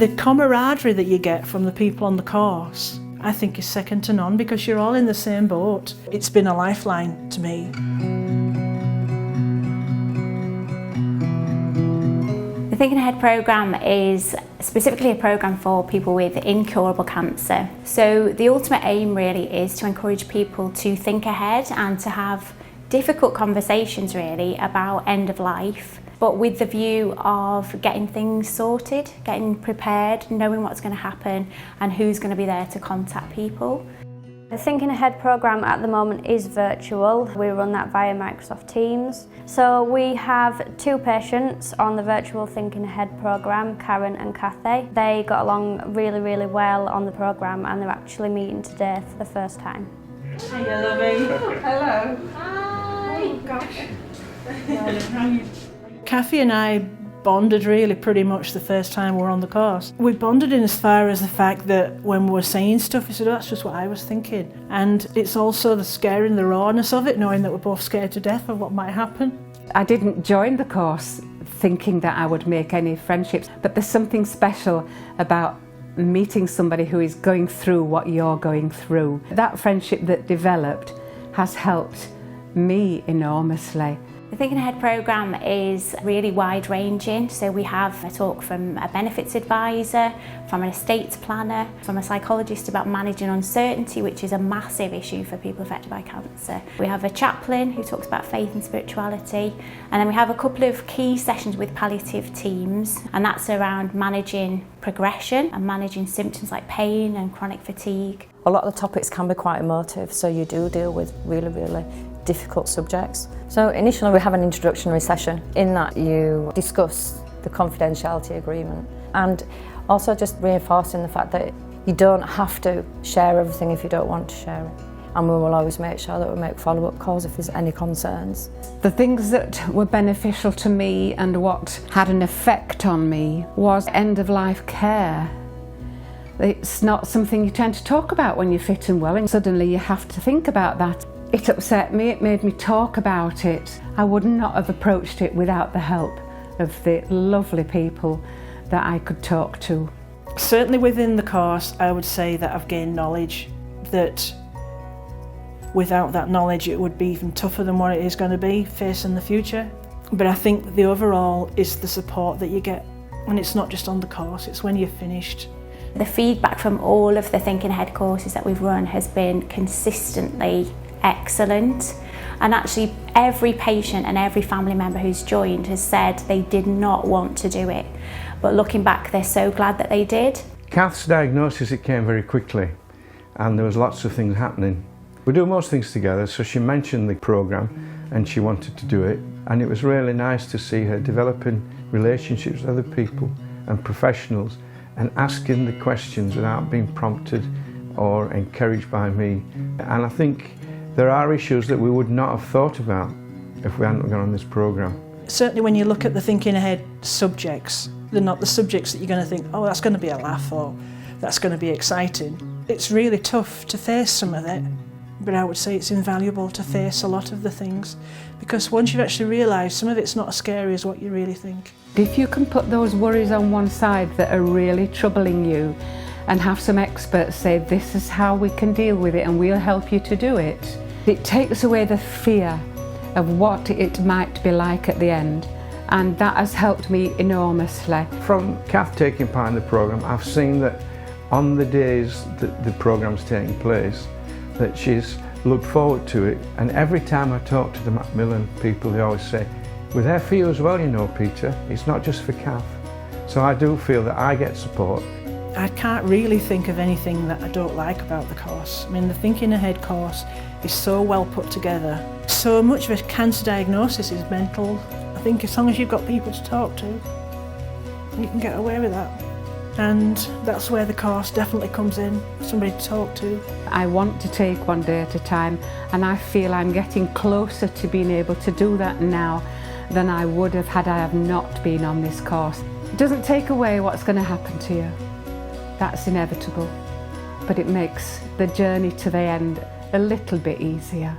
The camaraderie that you get from the people on the course, I think, is second to none, because you're all in the same boat. It's been a lifeline to me. The Thinking Ahead programme is specifically a programme for people with incurable cancer. So the ultimate aim really is to encourage people to think ahead and to have difficult conversations really about end of life, but with the view of getting things sorted, getting prepared, knowing what's going to happen and who's going to be there to contact people. The Thinking Ahead programme at the moment is virtual. We run that via Microsoft Teams. So we have 2 patients on the virtual Thinking Ahead programme, Karen and Kathy. They got along really well on the programme and they're actually meeting today for the first time. Hiya, lovey. Hello. Hi. Oh, gosh. Kathy and I bonded really pretty much the first time we were on the course. We bonded in as far as the fact that when we were saying stuff, he said, oh, that's just what I was thinking. And it's also the scare and the rawness of it, knowing that we're both scared to death of what might happen. I didn't join the course thinking that I would make any friendships, but there's something special about meeting somebody who is going through what you're going through. That friendship that developed has helped me enormously. The Thinking Ahead programme is really wide-ranging, so we have a talk from a benefits advisor, from an estates planner, from a psychologist about managing uncertainty, which is a massive issue for people affected by cancer. We have a chaplain who talks about faith and spirituality, and then we have a couple of key sessions with palliative teams, and that's around managing progression and managing symptoms like pain and chronic fatigue. A lot of the topics can be quite emotive, so you do deal with really difficult subjects. So initially we have an introductory session. In that you discuss the confidentiality agreement and also just reinforcing the fact that you don't have to share everything if you don't want to share it. And we will always make sure that we make follow-up calls if there's any concerns. The things that were beneficial to me and what had an effect on me was end-of-life care. It's not something you tend to talk about when you're fit and well, and suddenly you have to think about that. It upset me, it made me talk about it. I would not have approached it without the help of the lovely people that I could talk to. Certainly within the course, I would say that I've gained knowledge that without that knowledge it would be even tougher than what it is going to be facing the future. But I think the overall is the support that you get, and it's not just on the course, it's when you're finished. The feedback from all of the Thinking Ahead courses that we've run has been consistently excellent, and actually every patient and every family member who's joined has said they did not want to do it, but looking back they're so glad that they did. Kath's diagnosis, it came very quickly and there was lots of things happening. We do most things together, so she mentioned the programme and she wanted to do it, and it was really nice to see her developing relationships with other people and professionals and asking the questions without being prompted or encouraged by me. And I think there are issues that we would not have thought about if we hadn't gone on this programme. Certainly when you look at the Thinking Ahead subjects, they're not the subjects that you're going to think, oh, that's going to be a laugh or that's going to be exciting. It's really tough to face some of it, but I would say it's invaluable to face a lot of the things, because once you've actually realised some of it's not as scary as what you really think. If you can put those worries on one side that are really troubling you and have some experts say this is how we can deal with it and we'll help you to do it, it takes away the fear of what it might be like at the end, and that has helped me enormously. From Kath taking part in the programme, I've seen that on the days that the programme's taking place, that she's looked forward to it, and every time I talk to the Macmillan people, they always say, we're there for you as well, you know, Peter, it's not just for Kath. So I do feel that I get support. I can't really think of anything that I don't like about the course. I mean, the Thinking Ahead course is so well put together. So much of a cancer diagnosis is mental. I think as long as you've got people to talk to, you can get away with that. And that's where the course definitely comes in, somebody to talk to. I want to take one day at a time, and I feel I'm getting closer to being able to do that now than I would have had I have not been on this course. It doesn't take away what's going to happen to you. That's inevitable, but it makes the journey to the end a little bit easier.